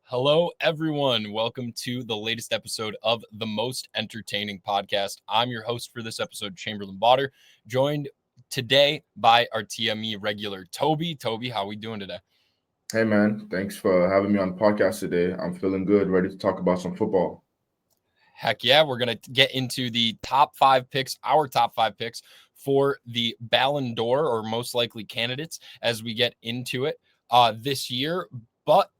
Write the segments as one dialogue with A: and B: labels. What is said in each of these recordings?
A: Hello, everyone. Welcome to the latest episode of the most entertaining podcast. I'm your host for this episode, Chaimberlain Bauder, joined today by our TME regular, Tobi. Tobi, how are we doing today?
B: Hey man, thanks for having me on the podcast today. I'm feeling good, ready to talk about some football.
A: Heck yeah, we're going to get into the top five picks, our top five picks for the Ballon d'Or, or most likely candidates, as we get into it this year.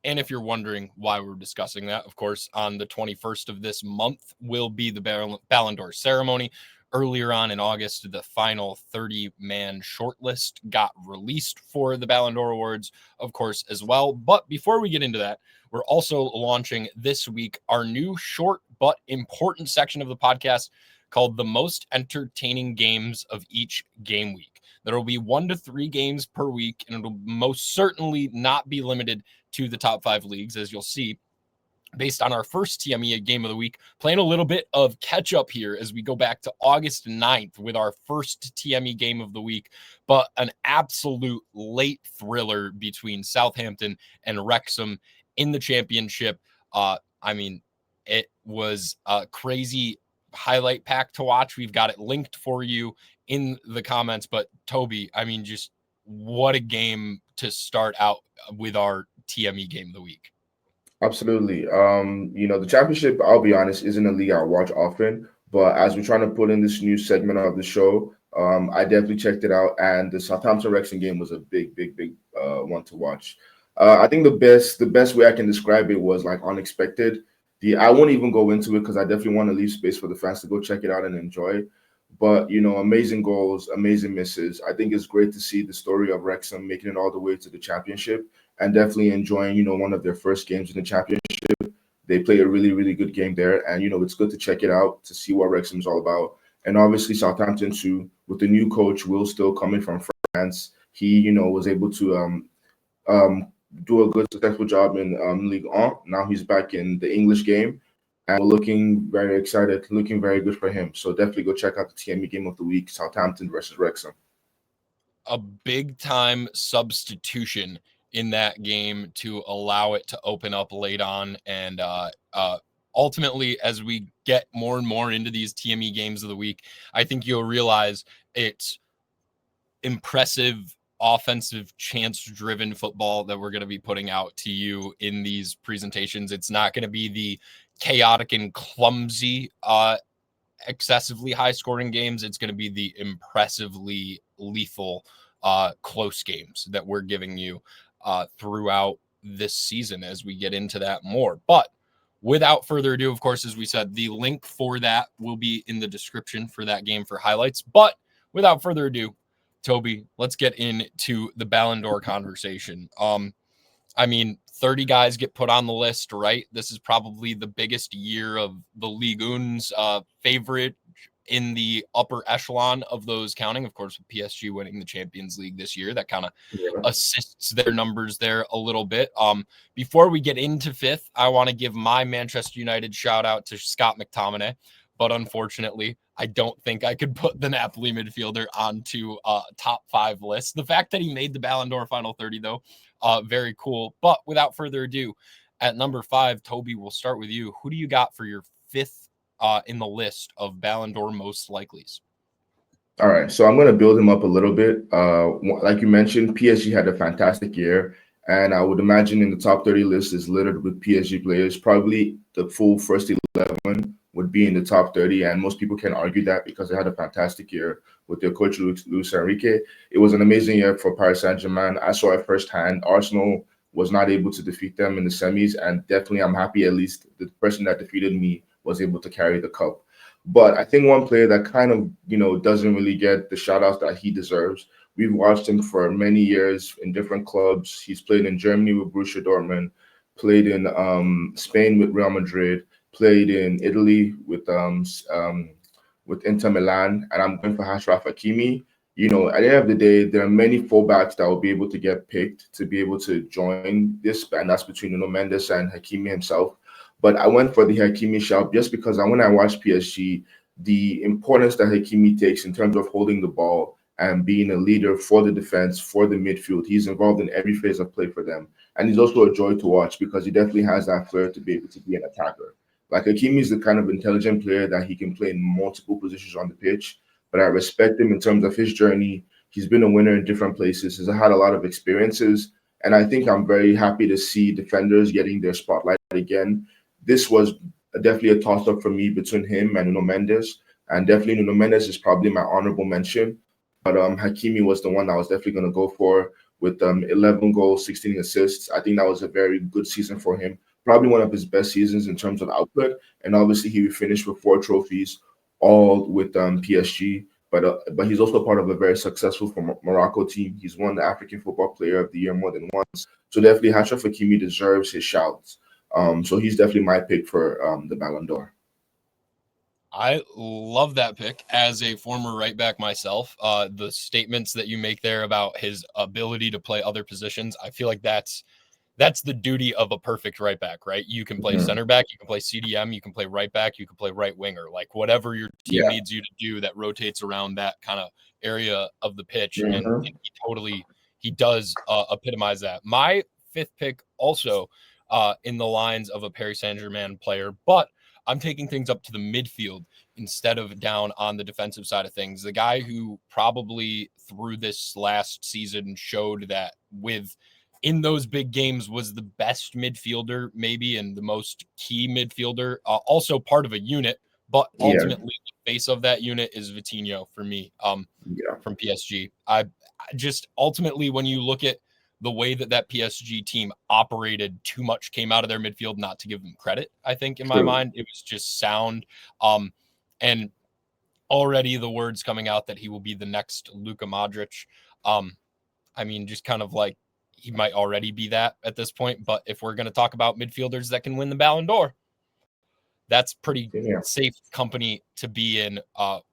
A: And if you're wondering why we're discussing that, of course, on the 21st of this month will be the Ballon d'Or ceremony. Earlier on in August, the final 30-man shortlist got released for the Ballon d'Or Awards, of course, as well. But before we get into that, we're also launching this week our new short but important section of the podcast called The Most Entertaining Games of Each Game Week. There will be 1 to 3 games per week, and it'll most certainly not be limited to the top 5 leagues, as you'll see based on our first TME game of the week, playing a little bit of catch up here as we go back to August 9th with our first TME game of the week, but an absolute late thriller between Southampton and Wrexham in the championship. It was a crazy highlight pack to watch. We've got it linked for you in the comments, but Tobi, just what a game to start out with our TME game of the week.
B: Absolutely. The championship, I'll be honest, isn't a league I watch often, but as we're trying to put in this new segment of the show, I definitely checked it out, and the Southampton Wrexham game was a big one to watch. I think the best way I can describe it was like unexpected. I won't even go into it because I definitely want to leave space for the fans to go check it out and enjoy. But amazing goals, amazing misses. I think it's great to see the story of Wrexham making it all the way to the championship and definitely enjoying, one of their first games in the championship. They play a really good game there, and it's good to check it out to see what Wrexham's all about. And obviously Southampton too, with the new coach Will still coming from France, he was able to um, do a good successful job in Ligue 1. Now he's back in the English game, and we're looking very excited, looking very good for him. So definitely go check out the TME game of the week, Southampton versus Wrexham.
A: A big time substitution in that game to allow it to open up late on. And ultimately, as we get more and more into these TME games of the week, I think you'll realize it's impressive offensive chance driven football that we're going to be putting out to you in these presentations. It's not going to be the chaotic and clumsy excessively high scoring games. It's going to be the impressively lethal close games that we're giving you throughout this season as we get into that more. But without further ado, of course, as we said, the link for that will be in the description for that game for highlights. But without further ado, Tobi, let's get into the Ballon d'Or conversation. 30 guys get put on the list, right? This is probably the biggest year of the Ligue 1's favorite in the upper echelon of those counting. Of course, with PSG winning the Champions League this year, that kind of assists their numbers there a little bit. Before we get into fifth, I want to give my Manchester United shout out to Scott McTominay. But unfortunately, I don't think I could put the Napoli midfielder onto a top 5 list. The fact that he made the Ballon d'Or final 30, though, very cool. But without further ado, at number 5, Tobi, we'll start with you. Who do you got for your 5th in the list of Ballon d'Or most likelies?
B: All right, so I'm going to build him up a little bit. Like you mentioned, PSG had a fantastic year, and I would imagine in the top 30 list is littered with PSG players. Probably the full first 11 would be in the top 30, and most people can argue that because they had a fantastic year with their coach Luis Enrique. It was an amazing year for Paris Saint-Germain. I saw it firsthand. Arsenal was not able to defeat them in the semis, and definitely I'm happy at least the person that defeated me was able to carry the cup. But I think one player that kind of, doesn't really get the shout outs that he deserves. We've watched him for many years in different clubs. He's played in Germany with Borussia Dortmund, played in Spain with Real Madrid, played in Italy with Inter Milan, and I'm going for Achraf Hakimi. At the end of the day, there are many fullbacks that will be able to get picked to be able to join this, and that's between Mendes and Hakimi himself. But I went for the Hakimi shout just because when I watched PSG, the importance that Hakimi takes in terms of holding the ball and being a leader for the defense, for the midfield, he's involved in every phase of play for them. and he's also a joy to watch because he definitely has that flair to be able to be an attacker. Like Hakimi is the kind of intelligent player that he can play in multiple positions on the pitch, but I respect him in terms of his journey. He's been a winner in different places. He's had a lot of experiences, and I think I'm very happy to see defenders getting their spotlight again. This was definitely a toss-up for me between him and Nuno Mendes, and definitely Nuno Mendes is probably my honorable mention. But Hakimi was the one I was definitely going to go for with 11 goals, 16 assists. I think that was a very good season for him. Probably one of his best seasons in terms of output. And obviously, he finished with 4 trophies, all with PSG. But he's also part of a very successful Morocco team. He's won the African Football Player of the Year more than once. So definitely, Achraf Hakimi deserves his shouts. So he's definitely my pick for the Ballon d'Or.
A: I love that pick as a former right back myself. The statements that you make there about his ability to play other positions, I feel like that's the duty of a perfect right back, right? You can play center back, you can play CDM, you can play right back, you can play right winger, like whatever your team needs you to do that rotates around that kind of area of the pitch. And he does epitomize that. My fifth pick also in the lines of a Paris Saint-Germain player, but I'm taking things up to the midfield instead of down on the defensive side of things. The guy who probably through this last season showed that in those big games was the best midfielder maybe and the most key midfielder, also part of a unit, but ultimately the face of that unit is Vitinho for me from PSG. I just ultimately, when you look at the way that PSG team operated, too much came out of their midfield, not to give them credit. I think in my mind, it was just sound. And already the words coming out that he will be the next Luka Modric. I mean, just kind of like he might already be that at this point. But if we're going to talk about midfielders that can win the Ballon d'Or, that's pretty safe company to be in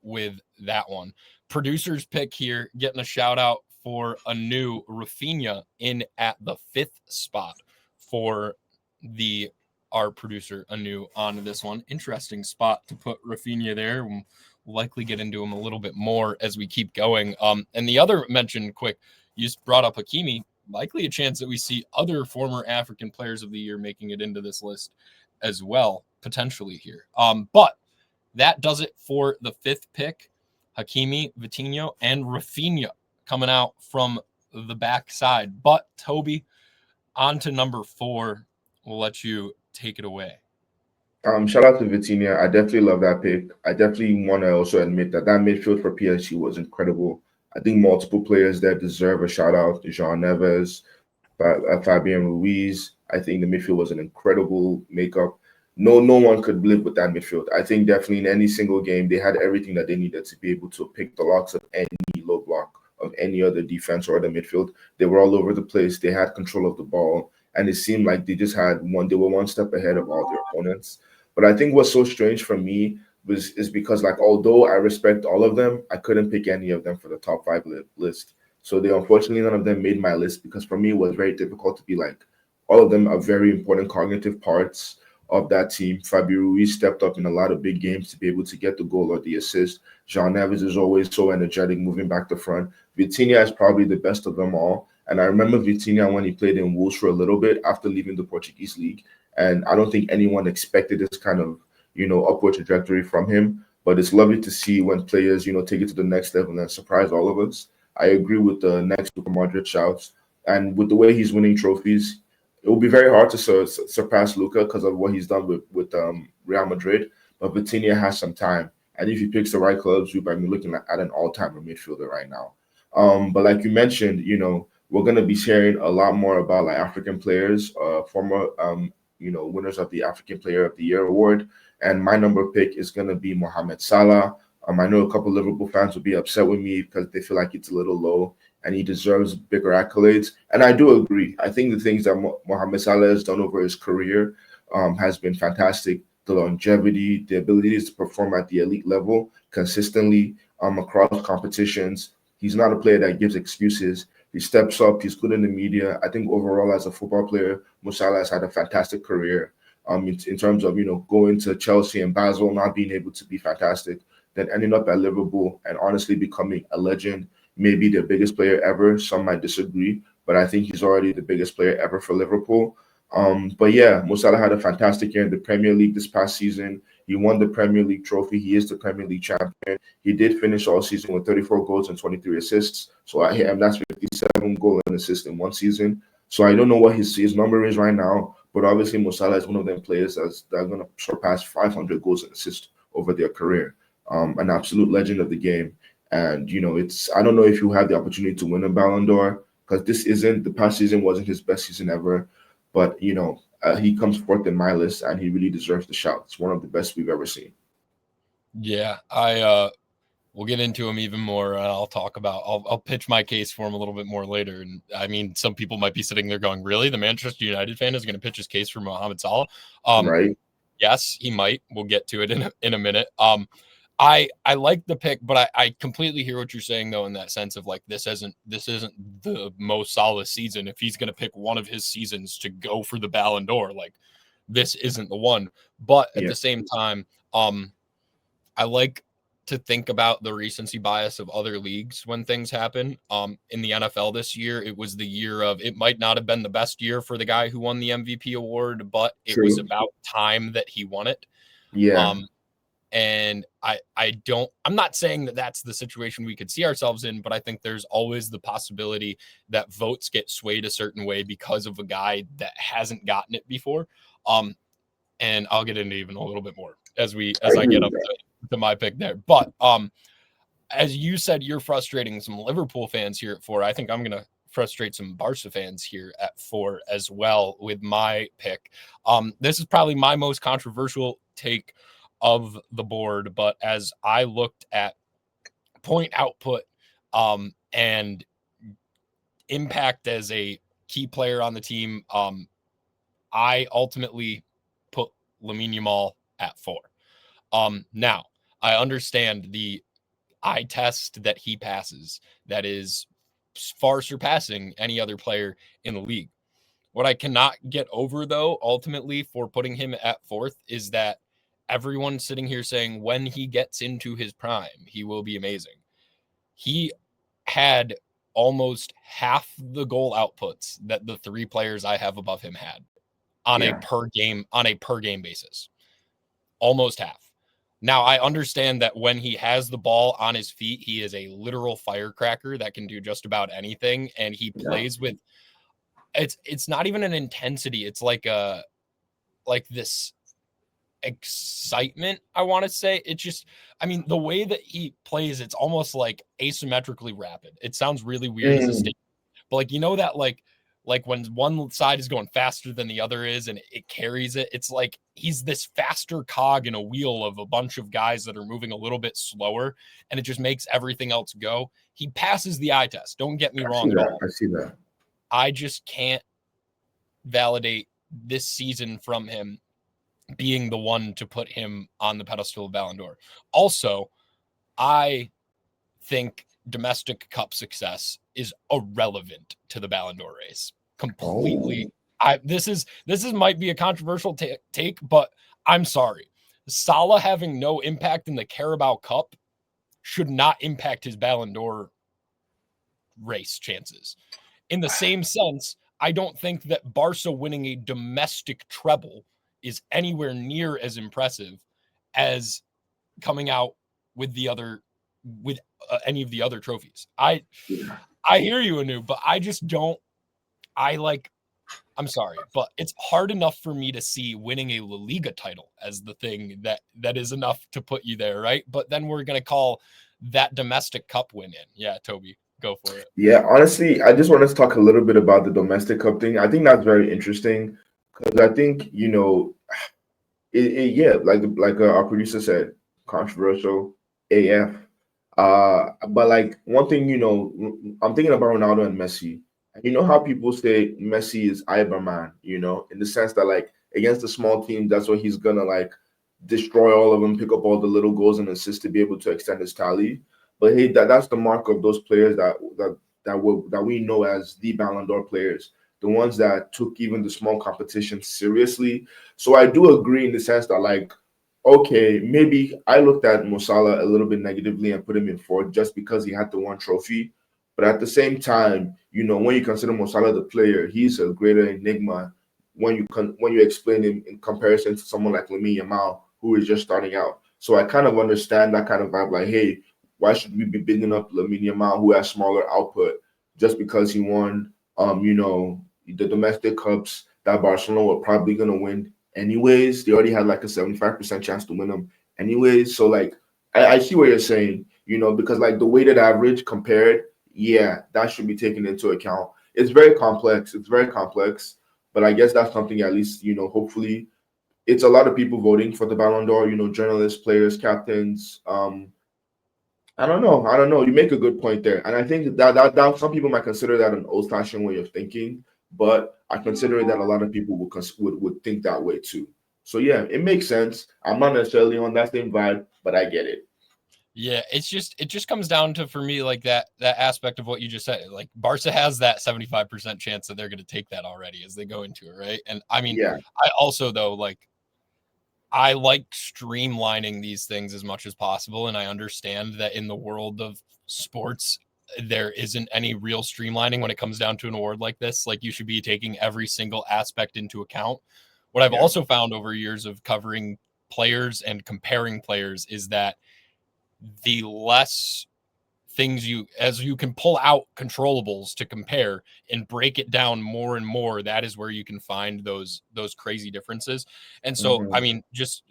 A: with that one. Producer's pick here, getting a shout out for a new Rafinha in at the 5th spot for our producer Anu on this one. Interesting spot to put Rafinha there. We'll likely get into him a little bit more as we keep going. And the other mention quick, you just brought up Hakimi. Likely a chance that we see other former African players of the year making it into this list as well, potentially here. But that does it for the 5th pick. Hakimi, Vitinho, and Rafinha coming out from the backside. But Tobi, on to number 4. We'll let you take it away.
B: Shout out to Vitinha. I definitely love that pick. I definitely want to also admit that midfield for PSG was incredible. I think multiple players there deserve a shout out. Jean Neves, Fabian Ruiz. I think the midfield was an incredible makeup. No one could live with that midfield. I think definitely in any single game, they had everything that they needed to be able to pick the locks of any low block of any other defense or other midfield. They were all over the place. They had control of the ball, and it seemed like they just had they were one step ahead of all their opponents. But I think what's so strange for me is because, like, although I respect all of them, I couldn't pick any of them for the top 5 list. So unfortunately, none of them made my list because for me, it was very difficult to be like, all of them are very important cognitive parts of that team. Fabio Ruiz stepped up in a lot of big games to be able to get the goal or the assist. Jean Neves is always so energetic, moving back to front. Vitinha is probably the best of them all. And I remember Vitinha when he played in Wolves for a little bit after leaving the Portuguese league. And I don't think anyone expected this kind of, upward trajectory from him. But it's lovely to see when players, take it to the next level and surprise all of us. I agree with the next Luka Modric shouts. And with the way he's winning trophies, it will be very hard to surpass Luka because of what he's done with Real Madrid. But Vitinha has some time. And if he picks the right clubs, we might be looking at an all-time midfielder right now. But like you mentioned, we're going to be sharing a lot more about like African players, former winners of the African Player of the Year award. And my number pick is going to be Mohamed Salah. I know a couple of Liverpool fans will be upset with me because they feel like it's a little low and he deserves bigger accolades. And I do agree. I think the things that Mohamed Salah has done over his career has been fantastic. The longevity, the abilities to perform at the elite level consistently across competitions. He's not a player that gives excuses. He steps up. He's good in the media. I think overall as a football player, Mo Salah has had a fantastic career in terms of, going to Chelsea and Basel, not being able to be fantastic, then ending up at Liverpool and honestly becoming a legend, maybe the biggest player ever. Some might disagree, but I think he's already the biggest player ever for Liverpool. But yeah, Mo Salah had a fantastic year in the Premier League this past season. He won the Premier League trophy. He is the Premier League champion. He did finish all season with 34 goals and 23 assists. So that's 57 goals and assists in one season. So I don't know what his number is right now, but obviously Mo Salah is one of them players that are going to surpass 500 goals and assists over their career. An absolute legend of the game. And I don't know if you had the opportunity to win a Ballon d'Or, because the past season wasn't his best season ever. But he comes fourth in my list, and he really deserves the shout. It's one of the best we've ever seen.
A: Yeah, we'll get into him even more. I'll pitch my case for him a little bit more later. And I mean, some people might be sitting there going, "Really, the Manchester United fan is going to pitch his case for Mohamed Salah?"
B: Right?
A: Yes, he might. We'll get to it in a minute. I like the pick, but I completely hear what you're saying though, in that sense of like this isn't the most solid season. If he's going to pick one of his seasons to go for the Ballon d'Or, like this isn't the one. But at the same time, I like to think about the recency bias of other leagues when things happen. In the NFL this year, it was the year of, it might not have been the best year for the guy who won the MVP award, but it was about time that he won it.
B: Yeah.
A: And I'm not saying that that's the situation we could see ourselves in, but I think there's always the possibility that votes get swayed a certain way because of a guy that hasn't gotten it before. And I'll get into even a little bit more as I get up to my pick there. But as you said, you're frustrating some Liverpool fans here at 4. I think I'm going to frustrate some Barca fans here at 4 as well with my pick. This is probably my most controversial take of the board, but as I looked at point output and impact as a key player on the team, I ultimately put Lamine Yamal at 4. Now, I understand the eye test that he passes that is far surpassing any other player in the league. What I cannot get over, though, ultimately for putting him at 4th is that everyone sitting here saying when he gets into his prime, he will be amazing. He had almost half the goal outputs that the 3 players I have above him had on a per game basis. Almost half. Now, I understand that when he has the ball on his feet, he is a literal firecracker that can do just about anything, and he plays with it's not even an intensity. It's like this excitement, I want to say. It's just, I mean, the way that he plays, it's almost like asymmetrically rapid. It sounds really weird as a statement, but like, that like when one side is going faster than the other is and it carries it, it's like he's this faster cog in a wheel of a bunch of guys that are moving a little bit slower, and it just makes everything else go. He passes the eye test, don't get me wrong at all.
B: I see that.
A: I just can't validate this season from him being the one to put him on the pedestal of Ballon d'Or. Also, I think domestic cup success is irrelevant to the Ballon d'Or race completely. This might be a controversial take, but I'm sorry. Salah having no impact in the Carabao Cup should not impact his Ballon d'Or race chances. In the same sense, I don't think that Barca winning a domestic treble is anywhere near as impressive as coming out with any of the other trophies. I hear you, Anu, but I just don't. I'm sorry, but it's hard enough for me to see winning a La Liga title as the thing that is enough to put you there, right? But then we're going to call that domestic cup win in. Yeah, Toby, go for it.
B: Yeah, honestly, I just wanted to talk a little bit about the domestic cup thing. I think that's very interesting because I think, like our producer said, controversial AF. But like one thing, I'm thinking about Ronaldo and Messi. And you know how people say Messi is Iberman, in the sense that like against the small team, that's what he's gonna like destroy all of them, pick up all the little goals and assists to be able to extend his tally. But hey, that's the mark of those players that we know as the Ballon d'Or players, the ones that took even the small competition seriously. So I do agree in the sense that like, okay, maybe I looked at Mo Salah a little bit negatively and put him in 4th just because he had the one trophy. But at the same time, when you consider Mo Salah the player, he's a greater enigma when you explain him in comparison to someone like Lamine Yamal, who is just starting out. So I kind of understand that kind of vibe. Like, hey, why should we be bigging up Lamine Yamal, who has smaller output, just because he won, the domestic cups that Barcelona were probably gonna win anyways. They already had like a 75% chance to win them anyways. So like, I see what you're saying. Because like the weighted average compared, yeah, that should be taken into account. It's very complex. It's very complex. But I guess that's something at least, hopefully it's a lot of people voting for the Ballon d'Or, journalists, players, captains. I don't know. I don't know. You make a good point there. And I think that some people might consider that an old fashioned way of thinking, but I consider that a lot of people would think that way too. So yeah, it makes sense. I'm not necessarily on that same vibe, but I get it.
A: Yeah, it just comes down to, for me, like that aspect of what you just said. Like Barca has that 75% chance that they're going to take that already as they go into it, right? And I mean,
B: Yeah.
A: I also, though, like, I like streamlining these things as much as possible, and I understand that in the world of sports there isn't any real streamlining when it comes down to an award like this. Like, you should be taking every single aspect into account. What I've
B: Yeah.
A: also found over years of covering players and comparing players is that the less things as you can pull out controllables to compare and break it down more and more, that is where you can find those crazy differences. And so, I
B: Hmm.
A: mean, just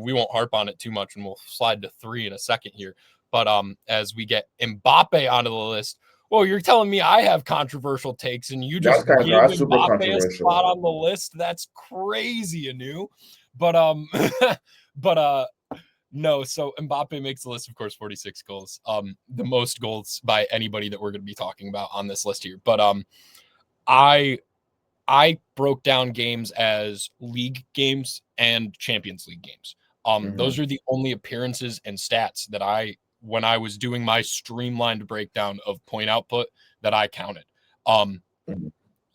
A: we won't harp on it too much, and we'll slide to 3 in a second here. But as we get Mbappe onto the list, well, you're telling me I have controversial takes and you just give
B: That's super
A: Mbappe a spot
B: controversial.
A: on the list? That's crazy, Anu. But but no, so Mbappe makes the list, of course, 46 goals. The most goals by anybody that we're going to be talking about on this list here. But I broke down games as league games and Champions League games. Those
B: Hmm.
A: are the only appearances and stats that when I was doing my streamlined breakdown of point output, that I counted.
B: Hmm.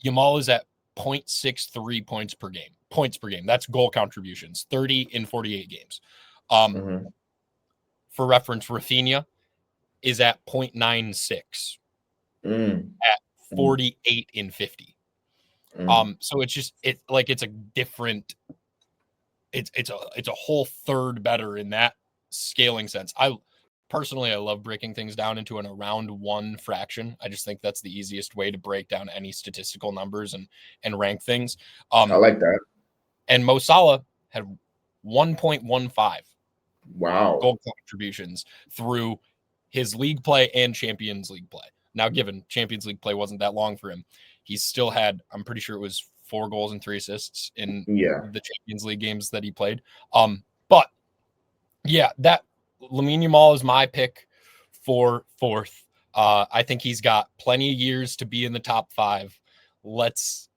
A: Yamal is at 0.63 points per game. That's goal contributions, 30 in 48 games.
B: Hmm.
A: For reference, Rafinha is at 0.96
B: Mm.
A: at
B: Mm.
A: 48 in 50.
B: Mm.
A: So it's a different, it's a whole third better in that scaling sense. I love breaking things down into an around one fraction. I just think that's the easiest way to break down any statistical numbers and rank things.
B: I
A: Um,
B: like that.
A: and Mo Salah had 1.15
B: Wow.
A: goal contributions through his league play and Champions League play. Now, given Champions League play wasn't that long for him, he still had, I'm pretty sure it was 4 goals and 3 assists in
B: Yeah.
A: the Champions League games that he played. But yeah, that Lamine Yamal is my pick for fourth. I think he's got plenty of years to be in the top 5. Let's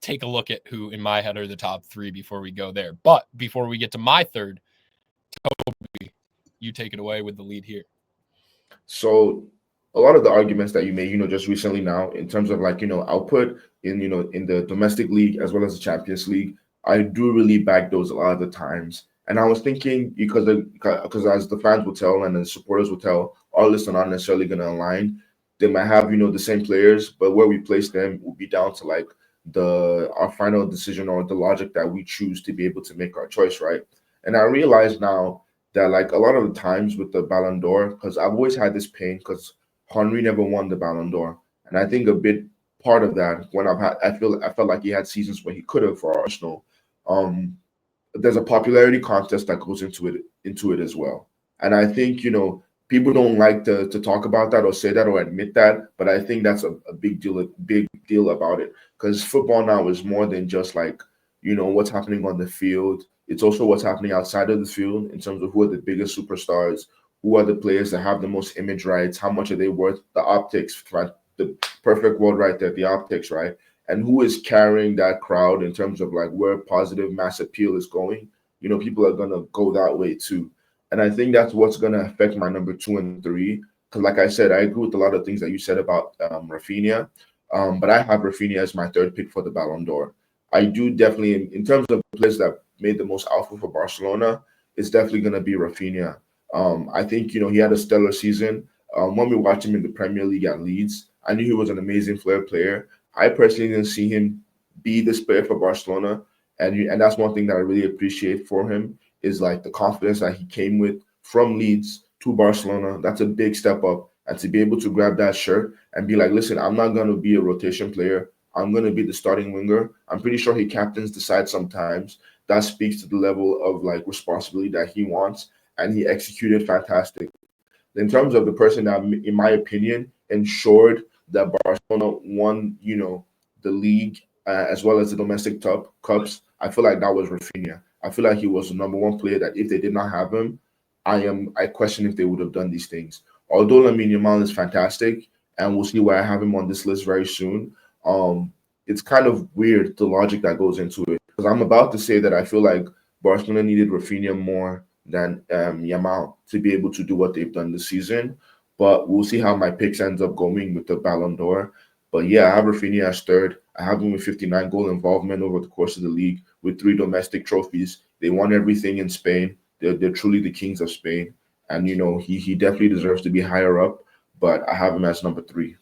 A: take a look at who in my head are the top 3 before we go there. But before we get to my third, Tobi, you take it away with the lead here.
B: So a lot of the arguments that you made, just recently now, in terms of like, output in the domestic league as well as the Champions League, I do really back those a lot of the times. And I was thinking because as the fans will tell and the supporters will tell, our lists are not necessarily going to align. They might have, the same players, but where we place them will be down to like our final decision or the logic that we choose to be able to make our choice, right? And I realize now that like a lot of the times with the Ballon d'Or, because I've always had this pain because Henry never won the Ballon d'Or, and I think a bit part of that when I felt like he had seasons where he could have for Arsenal. Um, there's a popularity contest that goes into it as well, and I think people don't like to talk about that or say that or admit that, but I think that's a big deal about it because football now is more than just like what's happening on the field. It's also what's happening outside of the field in terms of who are the biggest superstars, who are the players that have the most image rights, how much are they worth, the optics, right? The perfect word right there, the optics, right? And who is carrying that crowd in terms of like where positive mass appeal is going. People are gonna go that way too. And I think that's what's gonna affect my number 2 and 3. Because like I said, I agree with a lot of things that you said about Rafinha. But I have Rafinha as my third pick for the Ballon d'Or. I do definitely, in terms of players that made the most alpha for Barcelona, it's definitely going to be Rafinha. I think he had a stellar season. When we watched him in the Premier League at Leeds, I knew he was an amazing flair player. I personally didn't see him be this player for Barcelona, and that's one thing that I really appreciate for him is like the confidence that he came with from Leeds to Barcelona. That's a big step up, and to be able to grab that shirt and be like, listen, I'm not going to be a rotation player. I'm going to be the starting winger. I'm pretty sure he captains the side sometimes. That speaks to the level of like responsibility that he wants, and he executed fantastic. In terms of the person that, in my opinion, ensured that Barcelona won, the league as well as the domestic cups, I feel like that was Rafinha. I feel like he was the number one player that if they did not have him, I question if they would have done these things. Although Lamine Yamal is fantastic, and we'll see why I have him on this list very soon. It's kind of weird the logic that goes into it because I'm about to say that I feel like Barcelona needed Rafinha more than Yamal to be able to do what they've done this season. But we'll see how my picks ends up going with the Ballon d'Or. But yeah, I have Rafinha as third. I have him with 59 goal involvement over the course of the league with 3 domestic trophies. They won everything in Spain. They're truly the kings of Spain. And, he definitely deserves to be higher up, but I have him as number 3.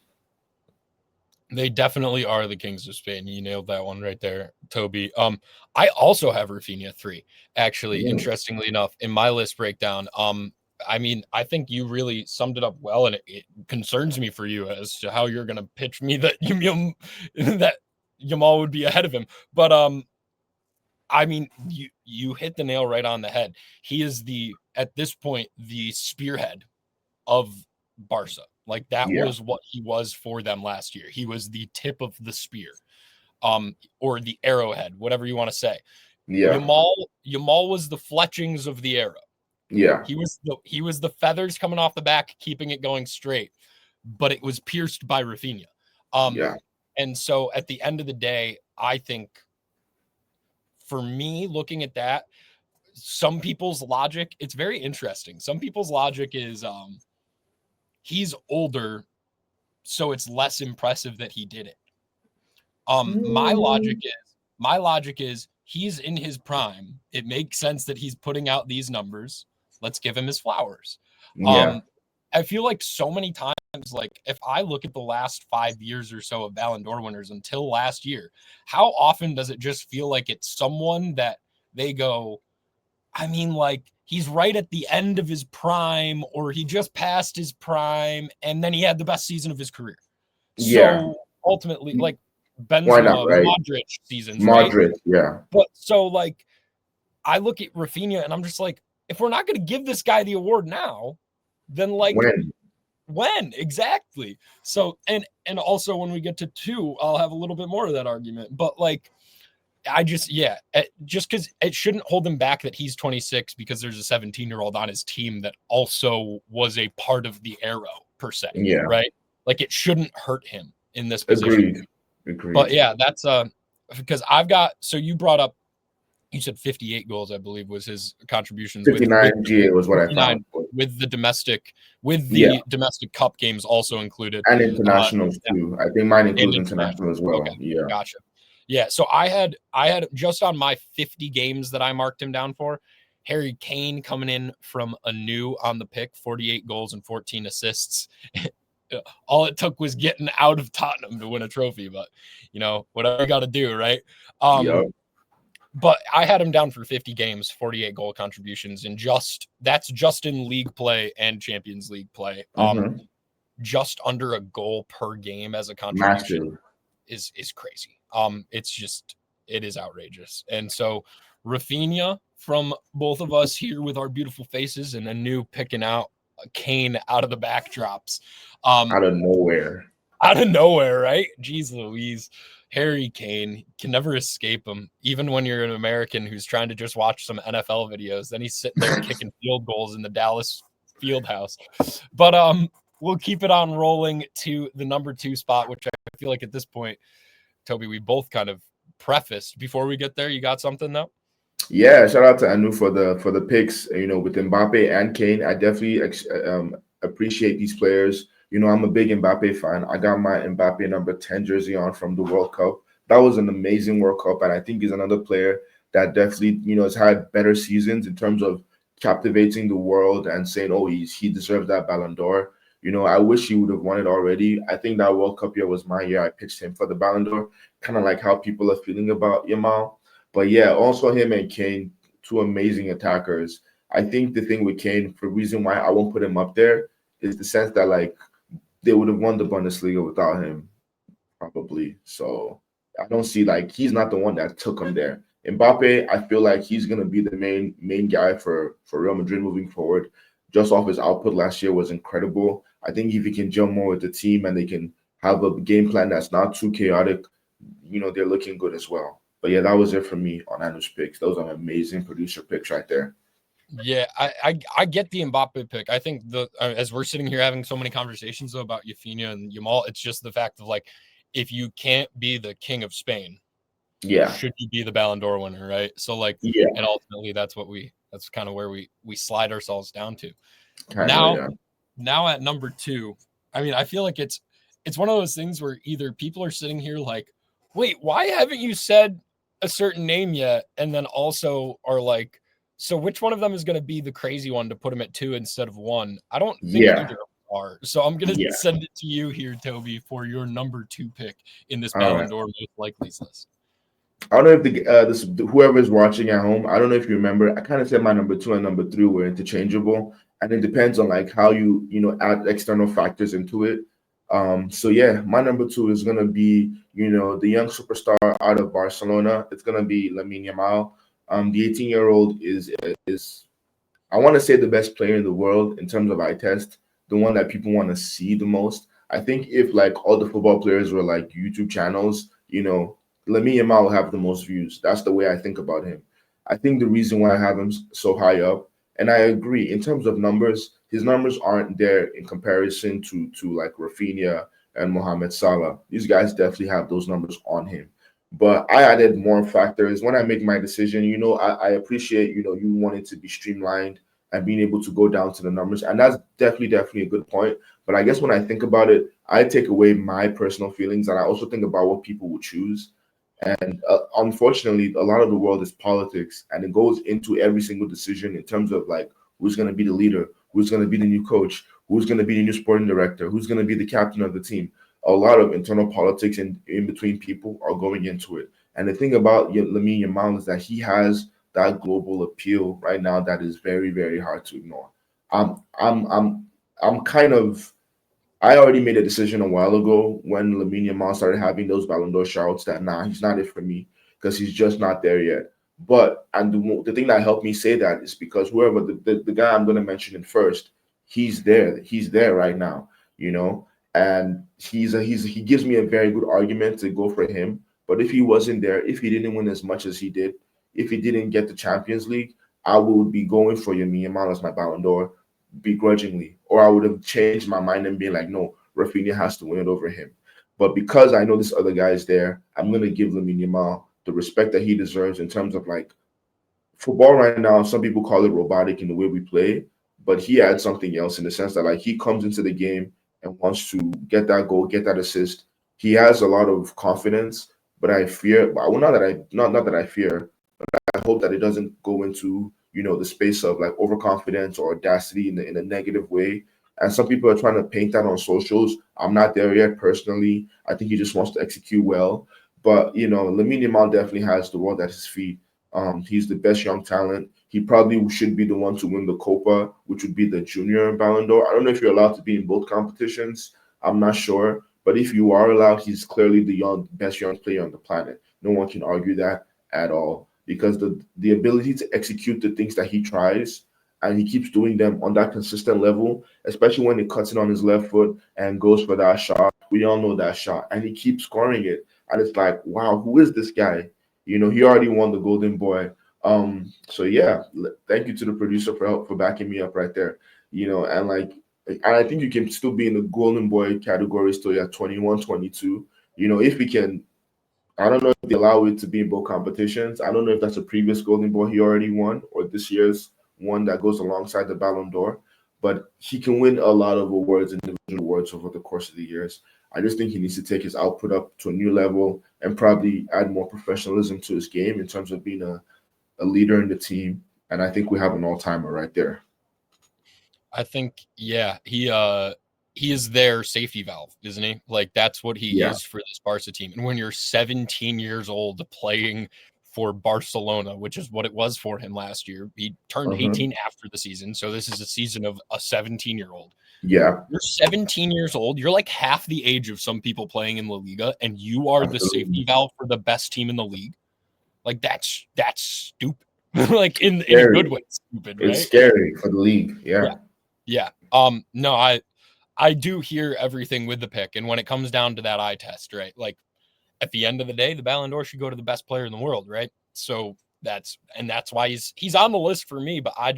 A: They definitely are the kings of Spain. You nailed that one right there, Toby. I also have Rafinha 3, actually, interestingly enough, in my list breakdown. I mean, I think you really summed it up well, and it concerns me for you as to how you're going to pitch me that that Yamal would be ahead of him. But I mean, you hit the nail right on the head. He is at this point the spearhead of Barca. Like that was what he was for them last year. He was the tip of the spear, or the arrowhead, whatever you want to say.
B: Yeah.
A: Yamal was the fletchings of the arrow.
B: Yeah.
A: He was the feathers coming off the back, keeping it going straight, but it was pierced by Rafinha. And so at the end of the day, I think for me, looking at that, some people's logic, it's very interesting. Some people's logic is he's older, so it's less impressive that he did it. My logic is he's in his prime. It makes sense that he's putting out these numbers. Let's give him his flowers. I feel like so many times, like if I look at the last 5 years or so of Ballon d'Or winners until last year, how often does it just feel like it's someone that they go, I mean, like he's right at the end of his prime, or he just passed his prime, and then he had the best season of his career. So ultimately, like Benzema,
B: right?
A: Modric seasons,
B: Modric,
A: right?
B: yeah.
A: But so like, I look at Rafinha and I'm just like, if we're not going to give this guy the award now, then like when exactly? So and also when we get to 2, I'll have a little bit more of that argument. But like, I just because it shouldn't hold him back that he's 26 because there's a 17-year-old on his team that also was a part of the arrow per se.
B: Yeah.
A: Right. Like it shouldn't hurt him in this position.
B: Agreed.
A: But yeah, that's because so you brought up, you said 58 goals, I believe was his contributions.
B: 59 GA was what I found.
A: With the domestic cup games also included.
B: And internationals too. I think mine includes international as well.
A: Okay.
B: Yeah.
A: Gotcha. Yeah. So I had just on my 50 games that I marked him down for, Harry Kane coming in from anew on the pick, 48 goals and 14 assists. All it took was getting out of Tottenham to win a trophy, but whatever you got to do, right? But I had him down for 50 games, 48 goal contributions, and that's just in league play and Champions League play. Just under a goal per game as a contribution is crazy. It is outrageous. And so Rafinha, from both of us here with our beautiful faces and a new picking out Kane out of the backdrops.
B: Out of nowhere,
A: right? Jeez Louise. Harry Kane can never escape him, even when you're an American who's trying to just watch some NFL videos. Then he's sitting there kicking field goals in the Dallas field house. But we'll keep it on rolling to the number 2 spot, which I feel like at this point, Toby, we both kind of prefaced. Before we get there, you got something though?
B: Yeah, shout out to Anu for the picks. With Mbappe and Kane, I definitely appreciate these players. I'm a big Mbappe fan. I got my Mbappe number 10 jersey on from the World Cup. That was an amazing World Cup, and I think he's another player that definitely, has had better seasons in terms of captivating the world and saying, oh, he deserves that Ballon d'Or. I wish he would have won it already. I think that World Cup year was my year. I pitched him for the Ballon d'Or, kind of like how people are feeling about Yamal. But yeah, also him and Kane, two amazing attackers. I think the thing with Kane, for the reason why I won't put him up there, is the sense that like they would have won the Bundesliga without him, probably. So I don't see like he's not the one that took him there. Mbappe, I feel like he's gonna be the main guy for Real Madrid moving forward. Just off his output last year was incredible. I think if he can gel more with the team and they can have a game plan that's not too chaotic, they're looking good as well. But yeah, that was it for me on Anu's picks. Those are amazing producer picks right there.
A: Yeah, I get the Mbappe pick. I think as we're sitting here having so many conversations though, about Yafinha and Yamal, it's just the fact of like, if you can't be the king of Spain,
B: Yeah,
A: should you be the Ballon d'Or winner, right? So like,
B: yeah,
A: and ultimately that's kind of where we slide ourselves down to.
B: kind of,
A: Now,
B: yeah.
A: now at number two, I mean, I feel like it's one of those things where either people are sitting here like, wait, why haven't you said a certain name yet? And then also are like, so which one of them is going to be the crazy one to put him at 2 instead of 1? I don't think
B: Yeah,
A: either are. So I'm going to
B: yeah.
A: send it to you here, Toby, for your number 2 pick in this
B: All
A: Ballon
B: right.
A: d'Or most likely list.
B: I don't know if whoever is watching at home, I don't know if you remember. I kind of said my number two and number three were interchangeable, and it depends on like how you add external factors into it. So yeah, my number two is gonna be the young superstar out of Barcelona. It's gonna be Lamine Yamal. The 18-year-old is I want to say the best player in the world in terms of eye test, the one that people want to see the most. I think if like all the football players were like YouTube channels, Lamine Yamal will have the most views. That's the way I think about him. I think the reason why I have him so high up, and I agree in terms of numbers, his numbers aren't there in comparison to like Rafinha and Mohamed Salah. These guys definitely have those numbers on him. But I added more factors when I make my decision. I appreciate you wanting to be streamlined and being able to go down to the numbers, and that's definitely a good point. But I guess when I think about it, I take away my personal feelings, and I also think about what people would choose. And unfortunately, a lot of the world is politics, and it goes into every single decision in terms of like who's going to be the leader, who's going to be the new coach, who's going to be the new sporting director, who's going to be the captain of the team. A lot of internal politics in between people are going into it. And the thing about Lamine Yamal is that he has that global appeal right now that is very, very hard to ignore. I'm I'm I'm I'm kind of I already made a decision a while ago when Lamine Yamal started having those Ballon d'Or shouts that he's not it for me because he's just not there yet. But and the thing that helped me say that is because whoever the guy I'm going to mention it first, he's there. He's there right now, and he gives me a very good argument to go for him. But if he wasn't there, if he didn't win as much as he did, if he didn't get the Champions League, I would be going for Lamine Yamal as my Ballon d'Or begrudgingly, or I would have changed my mind and been like, no, Rafinha has to win it over him. But because I know this other guy is there, I'm gonna give Lamine Yamal the respect that he deserves in terms of like football right now. Some people call it robotic in the way we play, but he adds something else in the sense that like he comes into the game and wants to get that goal, get that assist. He has a lot of confidence, but I fear. Well, not that I fear. I hope that it doesn't go into the space of like overconfidence or audacity in a negative way. And some people are trying to paint that on socials. I'm not there yet personally. I think he just wants to execute well. But Lamine Yamal definitely has the world at his feet. He's the best young talent. He probably should be the one to win the Copa, which would be the junior Ballon d'Or. I don't know if you're allowed to be in both competitions. I'm not sure. But if you are allowed, he's clearly the best young player on the planet. No one can argue that at all because the ability to execute the things that he tries and he keeps doing them on that consistent level, especially when he cuts it on his left foot and goes for that shot. We all know that shot, and he keeps scoring it. And it's like, wow, who is this guy? He already won the Golden Boy. So yeah, thank you to the producer for backing me up right there. And like, and I think you can still be in the Golden Boy category still at 21, 22. If we can I don't know if they allow it to be in both competitions. I don't know if that's a previous Golden Boy he already won or this year's one that goes alongside the Ballon d'Or. But he can win a lot of awards, individual awards over the course of the years. I just think he needs to take his output up to a new level and probably add more professionalism to his game in terms of being a leader in the team. And I think we have an all-timer right there.
A: I think, yeah, he is their safety valve, isn't he? Like that's what he
B: Yeah.
A: is for this Barca team. And when you're 17 years old playing for Barcelona, which is what it was for him last year, he turned
B: Uh-huh.
A: 18 after the season. So this is a season of a 17-year-old.
B: Yeah.
A: You're 17 years old. You're like half the age of some people playing in La Liga, and you are the safety
B: Absolutely.
A: valve for the best team in the league. Like that's stupid. Like in a good
B: Scary.
A: way, stupid,
B: It's
A: right?
B: scary for the league.
A: Yeah.
B: Yeah.
A: Yeah. No, I do hear everything with the pick. And when it comes down to that eye test, right? Like at the end of the day, the Ballon d'Or should go to the best player in the world, right? So that's why he's on the list for me, but I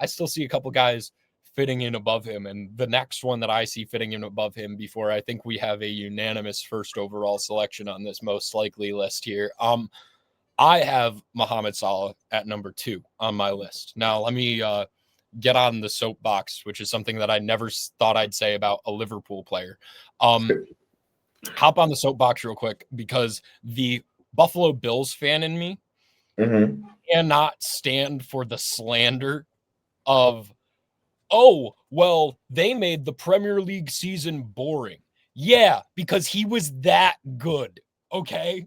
A: still see a couple guys fitting in above him. And the next one that I see fitting in above him before I think we have a unanimous first overall selection on this most likely list here. I have Mohamed Salah at number 2 on my list. Now let me get on the soapbox, which is something that I never thought I'd say about a Liverpool player. Hop on the soapbox real quick because the Buffalo Bills fan in me
B: Mm-hmm.
A: cannot stand for the slander of, oh, well, they made the Premier League season boring. Yeah, because he was that good. Okay.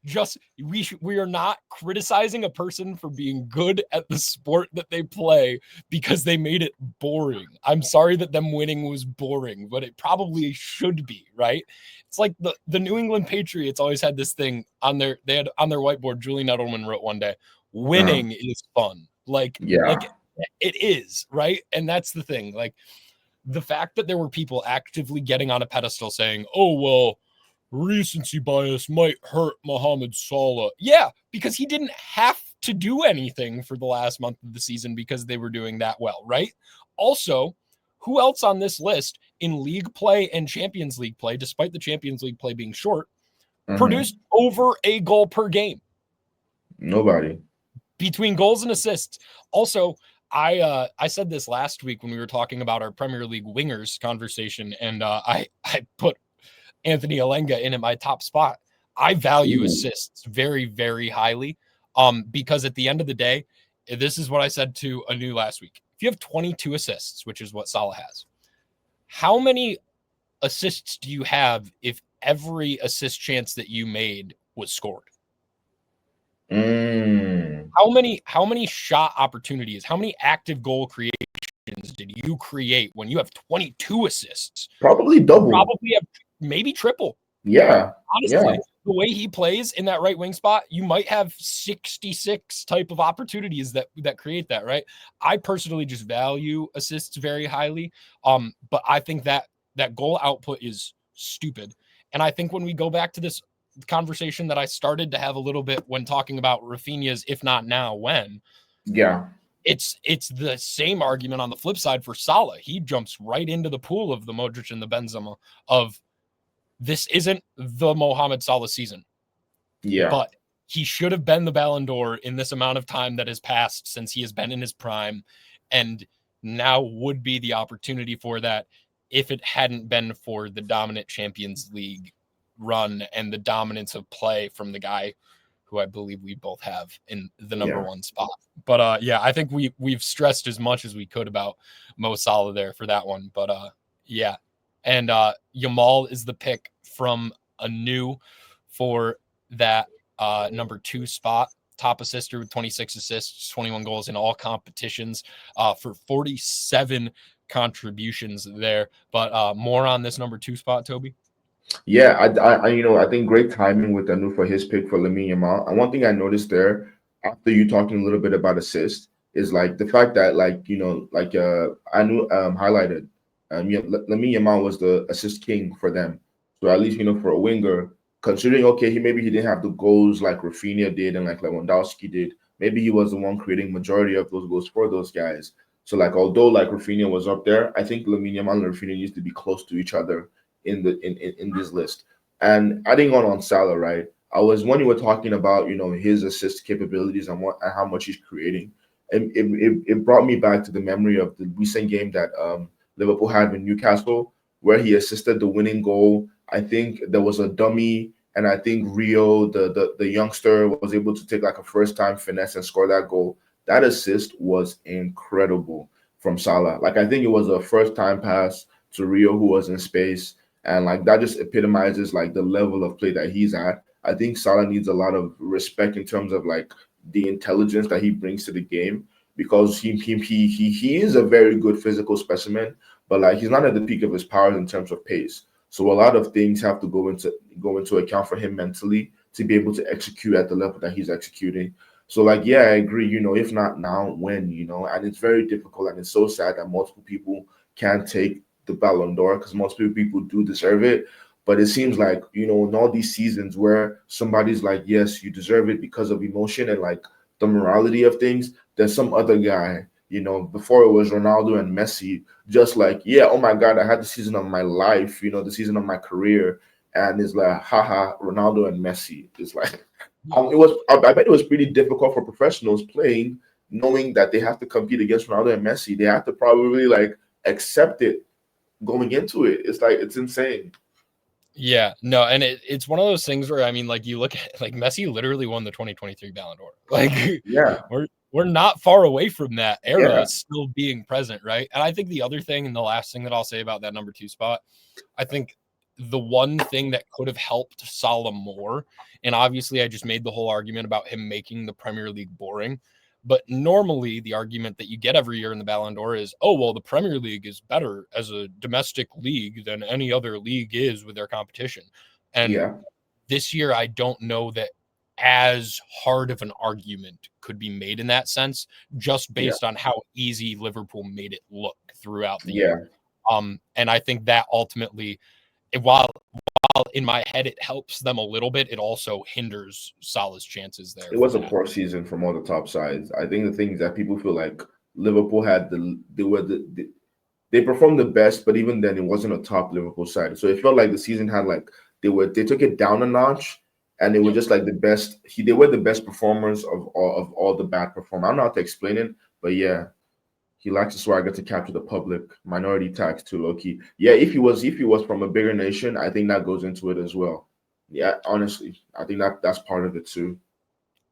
A: Just we are not criticizing a person for being good at the sport that they play because they made it boring. I'm sorry that them winning was boring, but it probably should be, right? It's like the New England Patriots always had this thing on their whiteboard. Julian Edelman wrote one day,
B: Uh,
A: winning is fun. Like
B: yeah.
A: it is, right? And that's the thing. Like the fact that there were people actively getting on a pedestal saying, "Oh, well, recency bias might hurt Mohamed Salah." Yeah, because he didn't have to do anything for the last month of the season because they were doing that well, right? Also, who else on this list in league play and Champions League play, despite the Champions League play being short,
B: Mm-hmm.
A: produced over a goal per game
B: Nobody.
A: between goals and assists? Also, I said this last week when we were talking about our Premier League wingers conversation, and I put Anthony Alenga in at my top spot. I value
B: Ooh.
A: assists very, very highly. Because at the end of the day, this is what I said to Anu last week. If you have 22 assists, which is what Salah has, how many assists do you have if every assist chance that you made was scored?
B: Mm.
A: How many shot opportunities, how many active goal creations did you create when you have 22 assists?
B: Probably
A: You
B: double.
A: probably have maybe triple.
B: Yeah. Yeah.
A: Honestly, the way he plays in that right wing spot, you might have 66 type of opportunities that create that, right? I personally just value assists very highly. But I think that goal output is stupid. And I think when we go back to this conversation that I started to have a little bit when talking about Rafinha's if not now, when,
B: Yeah.
A: it's the same argument on the flip side for Salah. He jumps right into the pool of the Modric and the Benzema of this isn't the Mohamed Salah season,
B: Yeah.
A: but he should have been the Ballon d'Or in this amount of time that has passed since he has been in his prime, and now would be the opportunity for that if it hadn't been for the dominant Champions League run and the dominance of play from the guy who I believe we both have in the number
B: Yeah.
A: one spot. But yeah, I think we've stressed as much as we could about Mo Salah there for that one. But yeah. And Yamal is the pick from Anu for that number 2 spot. Top assister with 26 assists, 21 goals in all competitions for 47 contributions there. But more on this number 2 spot, Toby.
B: Yeah, I think great timing with Anu for his pick for Lamine Yamal. And one thing I noticed there, after you talking a little bit about assist, is like the fact that Anu highlighted, Lamine Yamal was the assist king for them. So at least for a winger, considering okay, he didn't have the goals like Rafinha did and like Lewandowski did. Maybe he was the one creating majority of those goals for those guys. So like although like Rafinha was up there, I think Lamine Yamal and Rafinha used to be close to each other in this list. And adding on Salah, right? I was when you were talking about his assist capabilities and how much he's creating, and it brought me back to the memory of the recent game that Liverpool had with Newcastle, where he assisted the winning goal. I think there was a dummy, and I think Rio, the youngster, was able to take like a first time finesse and score that goal. That assist was incredible from Salah. Like I think it was a first time pass to Rio, who was in space, and like that just epitomizes like the level of play that he's at. I think Salah needs a lot of respect in terms of like the intelligence that he brings to the game because he is a very good physical specimen, but like he's not at the peak of his powers in terms of pace. So a lot of things have to go into account for him mentally to be able to execute at the level that he's executing. So like yeah, I agree. If not now, when? And it's very difficult, and it's so sad that multiple people can't take the Ballon d'Or because most people do deserve it. But it seems like in all these seasons where somebody's like, yes, you deserve it because of emotion and like the morality of things, there's some other guy. Before it was Ronaldo and Messi, just like, yeah, oh my God, I had the season of my life, the season of my career, and it's like, haha, Ronaldo and Messi. It's like, I bet it was pretty difficult for professionals playing, knowing that they have to compete against Ronaldo and Messi. They have to probably like accept it going into it. It's like it's insane.
A: Yeah, no, and it's one of those things where I mean, like you look at like Messi literally won the 2023 Ballon d'Or. Like
B: Yeah,
A: we're not far away from that era
B: yeah,
A: still being present, right? And I think the other thing and the last thing that I'll say about that number 2 spot, I think the one thing that could have helped Salah more, and obviously I just made the whole argument about him making the Premier League boring. But normally, the argument that you get every year in the Ballon d'Or is, oh, well, the Premier League is better as a domestic league than any other league is with their competition. And
B: yeah,
A: this year, I don't know that as hard of an argument could be made in that sense, just
B: yeah,
A: based on how easy Liverpool made it look throughout the
B: yeah.
A: year. And I think that ultimately, while in my head it helps them a little bit, it also hinders Salah's chances there
B: It
A: for
B: was a
A: that.
B: poor season from all the top sides. I think the thing is that people feel like Liverpool had they performed the best, but even then, it wasn't a top Liverpool side. So it felt like the season had like they took it down a notch, and they were
A: Yep.
B: just like the best. They were the best performers of all the bad performers. I don't know how to explain it, but yeah, he lacks the swagger to capture the public. Minority tax too low key. Yeah, if he was from a bigger nation, I think that goes into it as well. Yeah, honestly, I think that's part of it too.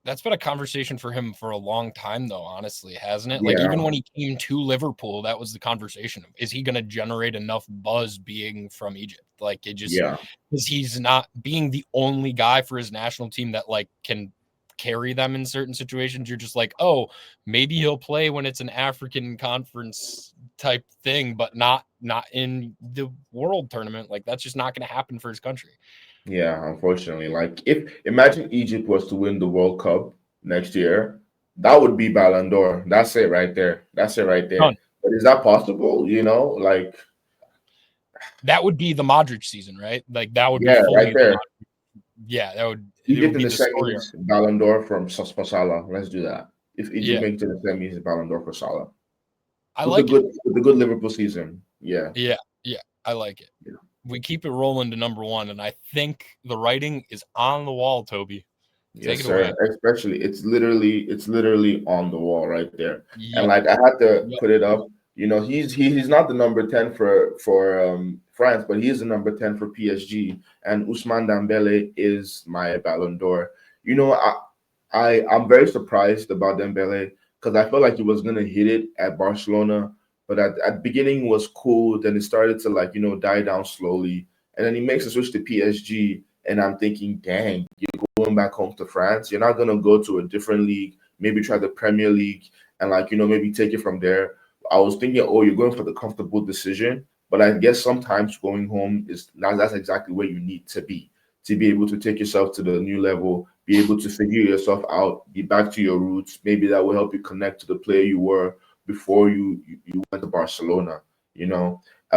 A: That's been a conversation for him for a long time, though, honestly, hasn't it? Like, even
B: Yeah,
A: when he came to Liverpool, that was the conversation. Is he going to generate enough buzz being from Egypt? Like, it just,
B: yeah,
A: because he's not being the only guy for his national team that, like, can carry them in certain situations. You're just like, oh, maybe he'll play when it's an African conference type thing, but not in the world tournament. Like, that's just not going to happen for his country.
B: yeah. Unfortunately, like if imagine Egypt was to win the World Cup next year, that would be Ballon d'Or. That's it right there. That's it right there.
A: Done.
B: But is that possible? Like
A: That would be the Modric season, right? Like, that would be
B: yeah, right
A: fully the
B: there.
A: yeah, it
B: Egypt
A: would
B: in
A: be
B: the
A: the story arc.
B: semis, Ballon d'Or from for Salah. Let's do that. If Egypt
A: Yeah,
B: makes it to the semis, Ballon d'Or for Salah
A: I
B: with the
A: like it.
B: good Liverpool season. Yeah.
A: Yeah, yeah, I like it.
B: Yeah.
A: We keep it rolling to number 1, and I think the writing is on the wall, Toby. Take
B: Yes,
A: it away.
B: sir. Especially, it's literally on the wall right there. And
A: Yep,
B: like I had to
A: yep.
B: put it up. He's not the number 10 for France, but he is the number 10 for PSG. And Ousmane Dembele is my Ballon d'Or. You know, I'm very surprised about Dembele because I felt like he was gonna hit it at Barcelona, but at the beginning was cool. Then it started to like die down slowly, and then he makes a switch to PSG, and I'm thinking, dang, going back home to France. You're not gonna go to a different league, maybe try the Premier League and like maybe take it from there. I was thinking, oh, you're going for the comfortable decision, but I guess sometimes going home is not that's exactly where you need to be able to take yourself to the new level, be able to figure yourself out, be back to your roots. Maybe that will help you connect to the player you were before you went to Barcelona.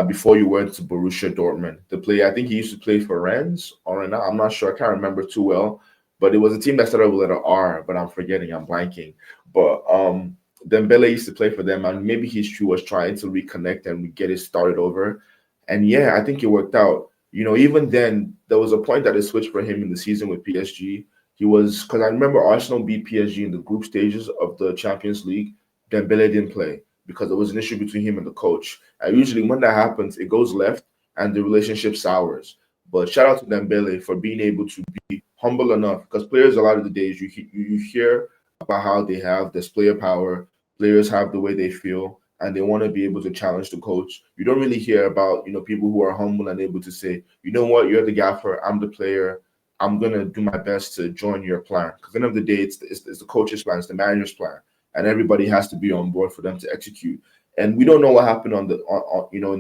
B: Before you went to Borussia Dortmund. The player I think he used to play for Rennes or not. I'm not sure. I can't remember too well, but it was a team that started with letter R, but I'm forgetting. I'm blanking. But Dembele used to play for them, and maybe he was trying to reconnect and get it started over. And yeah, I think it worked out. Even then, there was a point that it switched for him in the season with PSG. He was because I remember Arsenal beat PSG in the group stages of the Champions League. Dembele didn't play because there was an issue between him and the coach. And usually, when that happens, it goes left and the relationship sours. But shout out to Dembele for being able to be humble enough because players a lot of the days you hear about how they have this player power, players have the way they feel, and they want to be able to challenge the coach. You don't really hear about, people who are humble and able to say, you know what, you're the gaffer, I'm the player. I'm gonna do my best to join your plan. Because at the end of the day, it's the coach's plan, it's the manager's plan, and everybody has to be on board for them to execute. And we don't know what happened in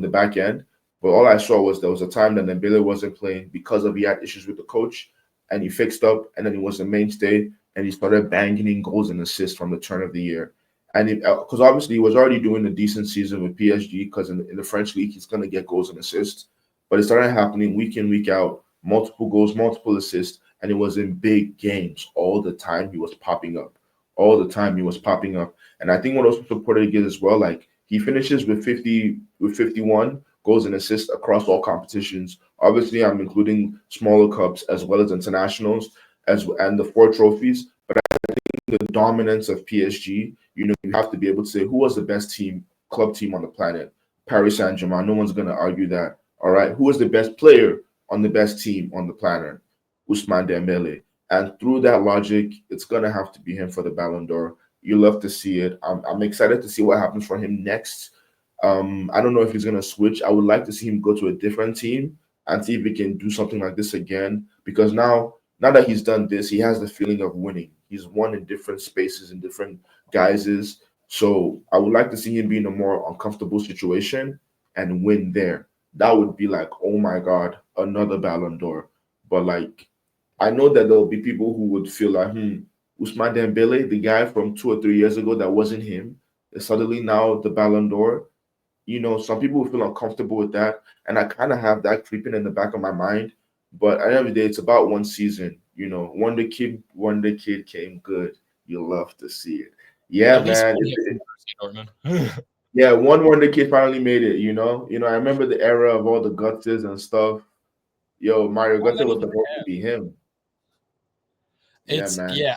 B: the back end. But all I saw was there was a time that Dembele wasn't playing because he had issues with the coach, and he fixed up, and then he was a mainstay, and he started banging in goals and assists from the turn of the year. And because obviously he was already doing a decent season with PSG, because in the French league he's gonna get goals and assists, but it started happening week in, week out, multiple goals, multiple assists, and it was in big games all the time. He was popping up, all the time he was popping up, and I think what also supported it as well, like he finishes with 51 goals and assists across all competitions. Obviously, I'm including smaller cups as well as internationals, and the 4 trophies. But the dominance of PSG, you have to be able to say who was the best club team on the planet. Paris Saint-Germain. No one's going to argue that. All right. Who was the best player on the best team on the planet? Ousmane Dembele. And through that logic, it's going to have to be him for the Ballon d'Or. You love to see it. I'm excited to see what happens for him next. I don't know if he's going to switch. I would like to see him go to a different team and see if he can do something like this again. Because now that he's done this, he has the feeling of winning. He's won in different spaces, in different guises. So I would like to see him be in a more uncomfortable situation and win there. That would be like, oh my God, another Ballon d'Or. But like, I know that there'll be people who would feel like, Ousmane Dembele, the guy from 2 or 3 years ago that wasn't him, is suddenly now the Ballon d'Or. Some people will feel uncomfortable with that. And I kind of have that creeping in the back of my mind. But at the end of the day, it's about one season. Wonder Kid came good. You love to see it. Yeah,
A: At least
B: man.
A: Dortmund.
B: Yeah, one Wonder Kid finally made it. I remember the era of all the Gutses and stuff. Yo, Mario Götze was supposed to be him. Yeah,
A: It's
B: man.
A: yeah,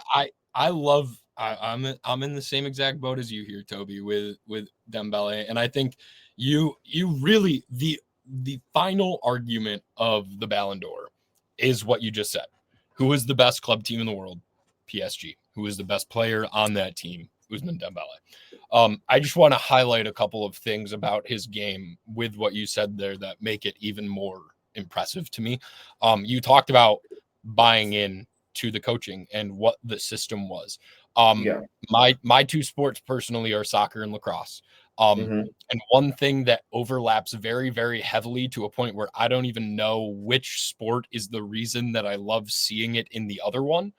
A: I love I'm in the same exact boat as you here, Toby, with Dembele, and I think you really the final argument of the Ballon d'Or is what you just said. Who is the best club team in the world? PSG. Who is the best player on that team? Ousmane Dembele. I just want to highlight a couple of things about his game with what you said there that make it even more impressive to me. You talked about buying in to the coaching and what the system was.
B: Yeah.
A: My 2 sports personally are soccer and lacrosse. And one thing that overlaps very, very heavily to a point where I don't even know which sport is the reason that I love seeing it in the other one.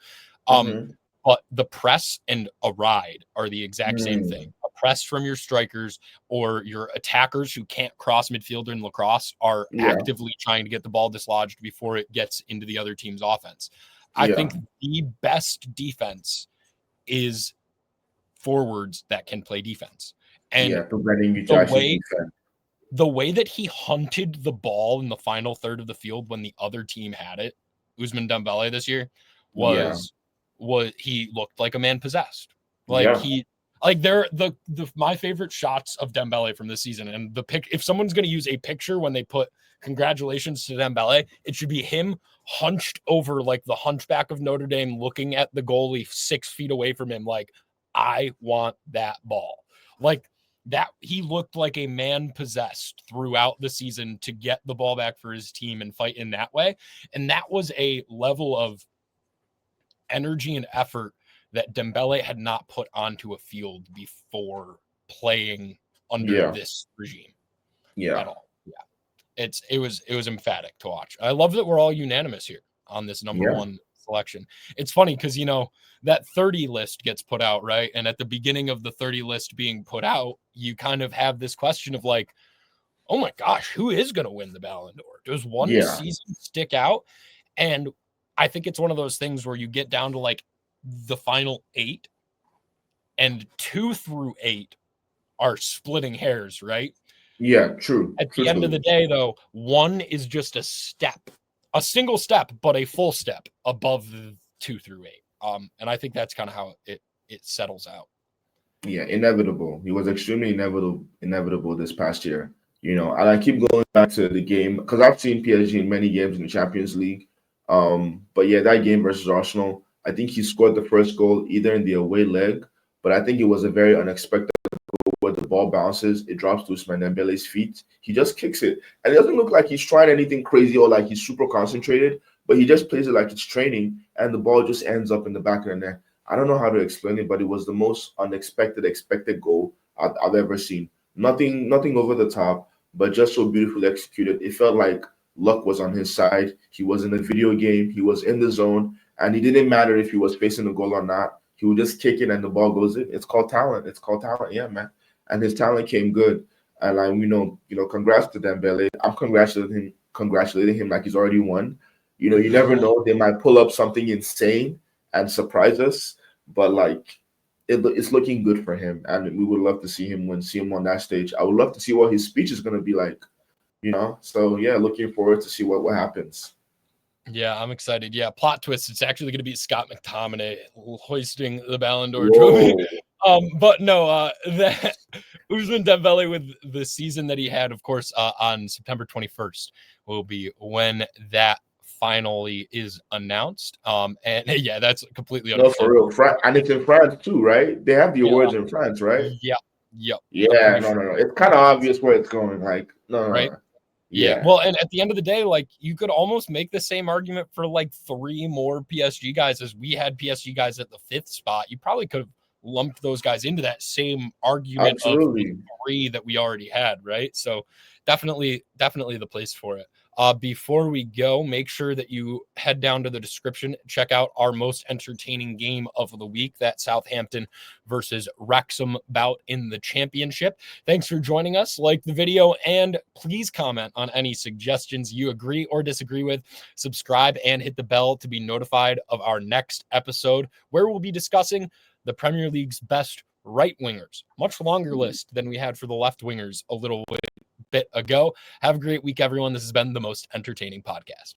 A: But the press and a ride are the exact same thing. A press from your strikers or your attackers who can't cross midfield in lacrosse are actively trying to get the ball dislodged before it gets into the other team's offense. I think the best defense is forwards that can play defense. And
B: preventing you to actually defend.
A: The way that he hunted the ball in the final third of the field when the other team had it, Ousmane Dembele this year, was he looked like a man possessed. Like they're my favorite shots of Dembele from this season. And if someone's going to use a picture when they put congratulations to Dembele, it should be him hunched over like the hunchback of Notre Dame, looking at the goalie 6 feet away from him. Like, I want that ball. Like that, he looked like a man possessed throughout the season to get the ball back for his team and fight in that way. And that was a level of energy and effort that Dembele had not put onto a field before playing under this regime at all. Yeah. It was emphatic to watch. I love that we're all unanimous here on this number one selection. It's funny because, that 30 list gets put out, right? And at the beginning of the 30 list being put out, you kind of have this question of like, oh my gosh, who is going to win the Ballon d'Or? Does one season stick out? And I think it's one of those things where you get down to like the final 8 and 2 through 8 are splitting hairs, right?
B: Yeah, true.
A: At the end of the day, though, one is just a single step, but a full step above the 2 through 8. And I think that's kind of how it settles out.
B: Yeah, inevitable. He was extremely inevitable this past year. And I keep going back to the game because I've seen PSG in many games in the Champions League. But yeah, that game versus Arsenal, I think he scored the first goal either in the away leg, but I think it was a very unexpected goal where the ball bounces, it drops to Ousmane Dembele's feet. He just kicks it. And it doesn't look like he's trying anything crazy or like he's super concentrated, but he just plays it like it's training, and the ball just ends up in the back of the net. I don't know how to explain it, but it was the most unexpected, expected goal I've ever seen. Nothing over the top, but just so beautifully executed. It felt like luck was on his side. He was in a video game. He was in the zone, and it didn't matter if he was facing the goal or not. He would just kick it, and the ball goes in. It's called talent. It's called talent. Yeah, man. And his talent came good. And like congrats to Dembele. I'm congratulating him like he's already won. You never know. They might pull up something insane and surprise us, but like it's looking good for him, and we would love to see him see him on that stage. I would love to see what his speech is going to be like. So yeah, looking forward to see what happens.
A: Yeah, I'm excited. Yeah, plot twist. It's actually going to be Scott McTominay hoisting the Ballon d'Or trophy. But no, that Ousmane Dembele with the season that he had, of course, on September 21st will be when that finally is announced. And yeah, that's completely
B: understandable. For real. And it's in France too, right? They have the awards in France, right?
A: Yeah. Yep.
B: Yeah, no. It's kind of obvious where it's going. Like, no,
A: right?
B: No.
A: Yeah. Well, and at the end of the day, like you could almost make the same argument for like 3 more PSG guys as we had PSG guys at the 5th spot. You probably could have lumped those guys into that same argument
B: Absolutely.
A: of 3 that we already had, right? So definitely the place for it. Before we go, make sure that you head down to the description, check out our most entertaining game of the week, that Southampton versus Wrexham bout in the championship. Thanks for joining us. Like the video and please comment on any suggestions you agree or disagree with. Subscribe and hit the bell to be notified of our next episode, where we'll be discussing the Premier League's best right wingers. Much longer list than we had for the left wingers a little bit ago. Have a great week, everyone. This has been the most entertaining podcast.